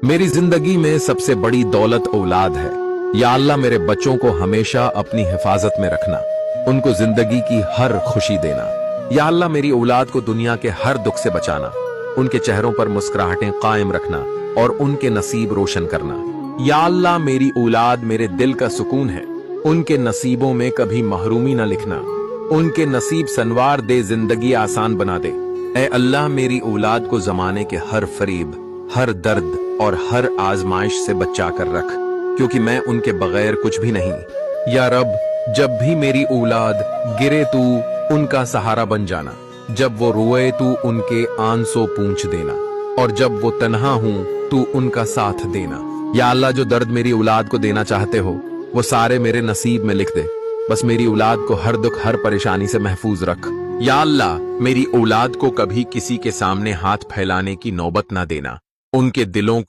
मेरी जिंदगी में सबसे बड़ी दौलत औलाद है। या अल्लाह मेरे बच्चों को हमेशा अपनी हिफाजत में रखना, उनको जिंदगी की हर खुशी देना। या अल्लाह मेरी औलाद को दुनिया के हर दुख से बचाना, उनके चेहरों पर मुस्कुराहटें कायम रखना और उनके नसीब रोशन करना। या अल्लाह मेरी औलाद मेरे दिल का सुकून है, उनके नसीबों में कभी महरूमी न लिखना, उनके नसीब संवार दे, जिंदगी आसान बना दे। ऐ अल्लाह मेरी औलाद को जमाने के हर फरीब, हर दर्द और हर आजमाइश से बचा कर रख, क्योंकि मैं उनके बगैर कुछ भी नहीं। या रब, जब भी मेरी औलाद गिरे तू उनका सहारा बन जाना, जब वो रोए तू उनके आंसू पूंछ देना, और जब वो तन्हा हूं तू उनका साथ देना। या अल्लाह जो दर्द मेरी औलाद को देना चाहते हो वो सारे मेरे नसीब में लिख दे, बस मेरी औलाद को हर दुख हर परेशानी से महफूज रख। या अल्लाह मेरी औलाद को कभी किसी के सामने हाथ फैलाने की नौबत ना देना, उनके दिलों